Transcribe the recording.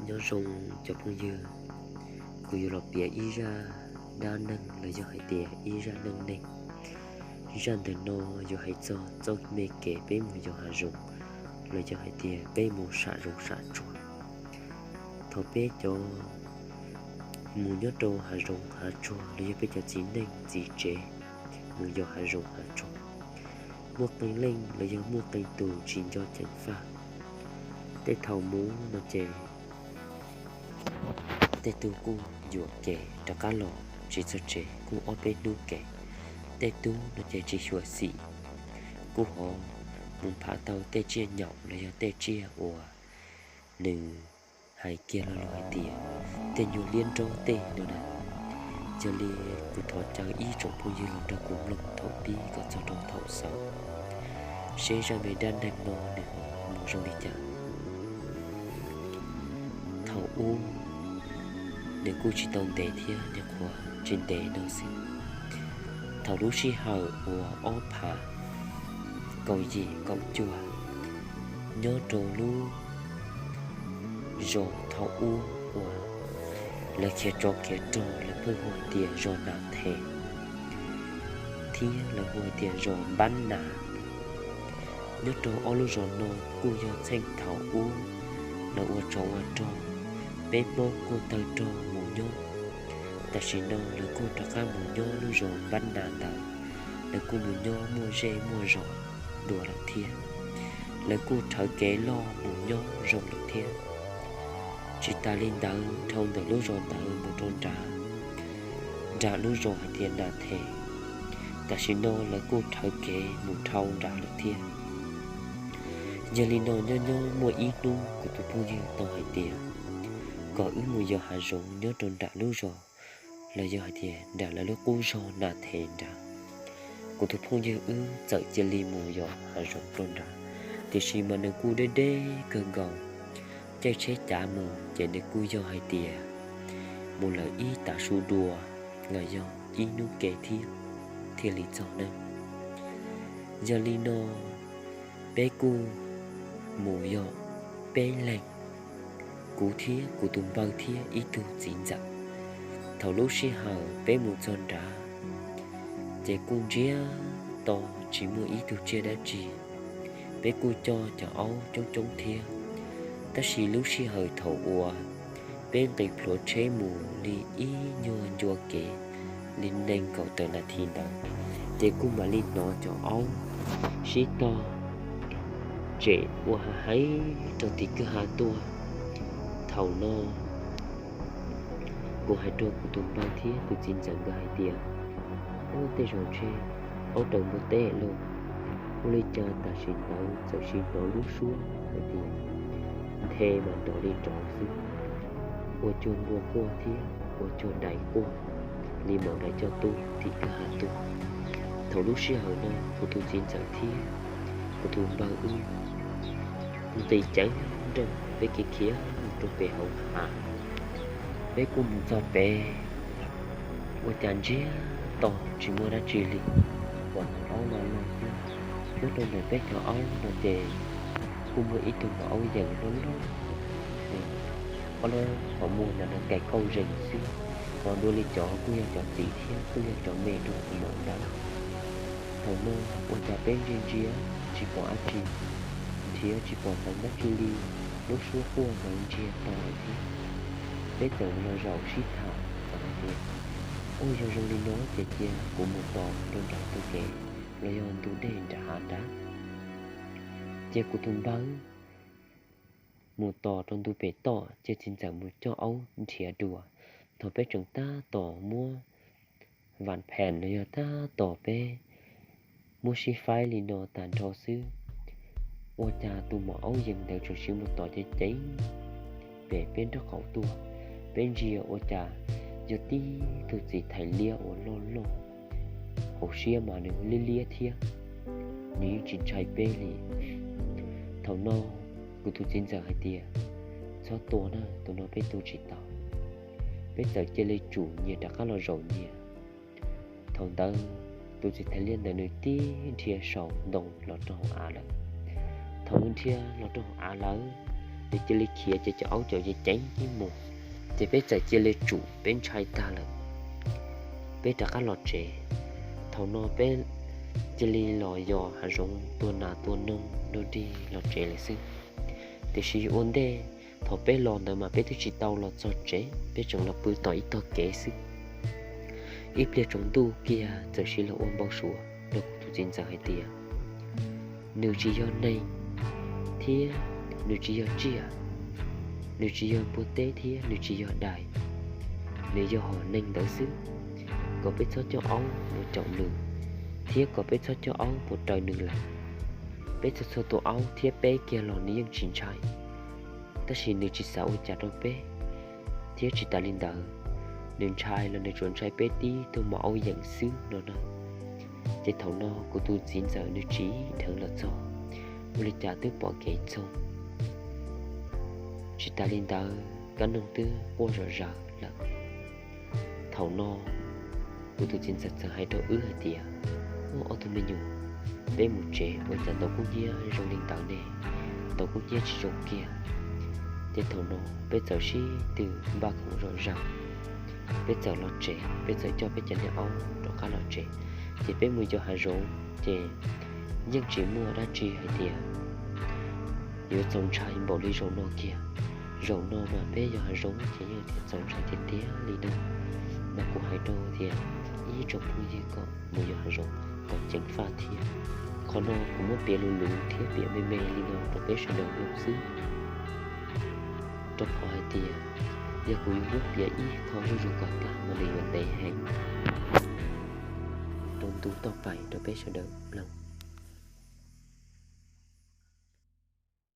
nhớ rung cho phong dư của dù lọc bia ý ra đa nâng là do hãy tìa ý ra nâng nâng ra từ nô do hãy cho mê kể bế mù do hạ rung là do hãy tìa bế mù xạ rung xạ chua thọ bế cho mù nhớ trô hạ rung hạ chua là do bế cho chỉ nâng chỉ chế mù do hạ rung hạ chua mua cây linh là do mua cây tù chín cho chân pha tê thầu mú nó chè tê tu cu dụa kẻ cho cá lò chỉ cho trẻ cu ô bê nu kẻ tê tu nó chè chỉ chùa xị cu họ muốn phá tàu tê chia nhậu là do tê chia ủa nữ hai kia là loài tìa tê nhiều liên trâu tê nữa nè giờ li cụ thọ chẳng ý trong phong dư lòng ra cũng lòng thọ bi có cho trong thọ sáu sẽ ra mày đan đàn mò nữa một rồi đi chẳng thọ u để cô chỉ tông tệ thia nhạc của trên tệ nó xin thọ lúc khi hở của ốp hạ cầu gì cầu chùa nhớ trồ lu rồi thọ u của là kia trò là phương hồi tiền rồi nào thể thia là hồi tiền rồi bắn nà nhớ trồ ô lu rồi nô cô do xanh thọ u là u trò bên bố cô tờ trò mù nhô ta chỉ nô là cô trò khá mù nhô lu rồi bắn nà ta là cô mù nhô mua rê mua rọ đùa là thia là cô thở kế lo mù nhô rồng là thia chỉ ta lên đá thông từ lúc rồi ta một trôn trả lúc rồi tiền đã thể ta chỉ nô là cô thở kế một thâu trả lực thiên giờ lên nô nhô mua ít nu của tụi phụ như tao hay tiền có ứ mùi giờ hạ rộng nhớ trôn trả lúc rồi là giờ tiền đã là lúc cô rồi đã thể trả của tụi phụ như ứ sợ giờ lên mùi giờ hạ rộng trôn trả thì chỉ mà nơi cô đê cơn gồng chơi chế trả mù chạy để cúi do hai tìa một lời ý tạ su đùa là do ý nu kể thiên lý cho nên giờ li nô bé cu mù yo bé lạnh cú thía của tùng bao thía ý tu chín dặm thầu lúc xí hờ bé mù tròn trả chạy cung chia to chỉ mua ý tu chia đã chỉ bé cu cho áo chống thía ta chỉ lúc xí hơi thầu ua bên kịch lúa chế mù li ý nhua kể linh đen cậu tự là thiên đạo để cũng mà linh nó cho ông xí to trẻ ua hãy trong thì cứ hà tua thầu no của hai trâu của tụi bao thiết tụi xin chẳng có hai tiền ôi tê rồi chê ôi trồng một tê luôn ôi lấy cho ta xin tao sợ xin nó lúc xuống hai tiền thề mà đổ đi trọ xứ ô chuông mua cua thía ô chuông đầy cua đi màu này cho tôi thì cả hạt tôi thầu lúc xưa hồi nay của tôi xin chẳng thía của tôi bao ư thì chẳng đâu với cái kia trong về hậu hạ với cùng cho bé ô chàng chia to chỉ mua đã chỉ li còn áo mà luôn lúc tôi này bé cho áo nó để cũng mới ít từng áo dần lớn đó có lẽ họ mua là nó cái câu rình xí còn đôi li chó cũng như chó tí thiên cũng như chó mê trong cái mộng đó thầu mơ ôi chả bên trên chia chỉ có ác chi chia chỉ có thằng đất chi li lúc xuống cua và chia to thì bé tự là rau xít thảo và thì ôi giờ rong đi nói chè chia của một tòa đơn giản tôi kể là do tôi đền trả hạn đá chia của thùng báo một tòa trong tôi bé tỏ chia xin chẳng một cho âu thìa đùa thọ bé chúng ta tỏ mua vạn phèn là ta tỏ bé mua xí phai lì nọ tàn trò sư ô cha tu mỏ âu dừng đều cho sư một tỏ cho cháy về bên đó khẩu tua bên rìa ô cha giờ tí thực gì thầy lia ô lô hậu xia mà đừng lia thia ní chỉ chạy bê lì thầu no của tôi xin giờ hai tia sau tổ na tụi nó biết tôi chỉ tao biết giờ chơi lấy chủ nhiều đã khá là rộng nhiều thằng ta tôi chỉ thấy liên là nơi tí thia sầu đồng lọt trong á lắm thằng thia lọt trong á lớn để chỉ lấy kia chỉ cho áo cho chỉ tránh cái mù thì bây giờ chỉ lấy chủ bên trái ta là bây giờ các lọt trẻ thầu nó bên chỉ lấy lò giò hà rong tua nà tua nông đôi đi lọt trẻ lại xí thì chỉ ổn đây thầu bên lò nữa mà bên thứ chỉ tàu lọt cho trẻ bên trong là bự tỏi to kẻ xí ít biệt trong tu kia giờ chỉ là ôn bao sủa được tu chính ra hay tiệt nếu chỉ do này thì nếu chỉ do chia nếu chỉ do bố tế thì nếu chỉ do đại nếu do họ nên đỡ xứ có biết sao cho ông một chậu nương thiết có biết sao cho ông một trời nương lại biết sao tổ ông thiết bé kia lò ní yang chín trái ta chỉ nếu chỉ sáu chả đâu bé thiết chỉ ta linh đỡ nên trai là nên chuẩn trai bé tí tôi mà âu dạng xứ nó nó chỉ thầu nó của tôi diễn giờ nếu trí thằng là cho tôi trả tước bỏ kẻ xong chỉ ta linh đỡ cả nông tư qua rõ ràng là thầu no của tôi chính giờ hai đôi ư hay tiệt ô tôi mình nhủ bé một trẻ với trận tàu quốc gia rồi linh đỡ này tàu quốc gia chỉ rộng kia chỉ thầu no bé giờ xí từ ba không rõ ràng bây giờ lọt trẻ bây giờ cho bé chân nhà ông đó khá lọt trẻ thì bé mua cho hà rốn thì nhưng chỉ mua đã chi hay tiệt nếu trồng trái bỏ đi rốn nó kia rốn nó mà bé giờ hà rốn chỉ như thì trồng trái thì tía đi đâu mà cũng hay đâu thì ý trồng mua gì có mua giờ hà rốn còn tránh pha thì còn nó cũng mất bé lùn lùn thiết bé mê mê đi đâu và bé sẽ đầu lúc xứ trong họ hay tiệt giờ cuối quốc gia ý khó rút gọt cả mà đi vấn đề hẹn tôn tú tao phải đôi bé sẽ đỡ lòng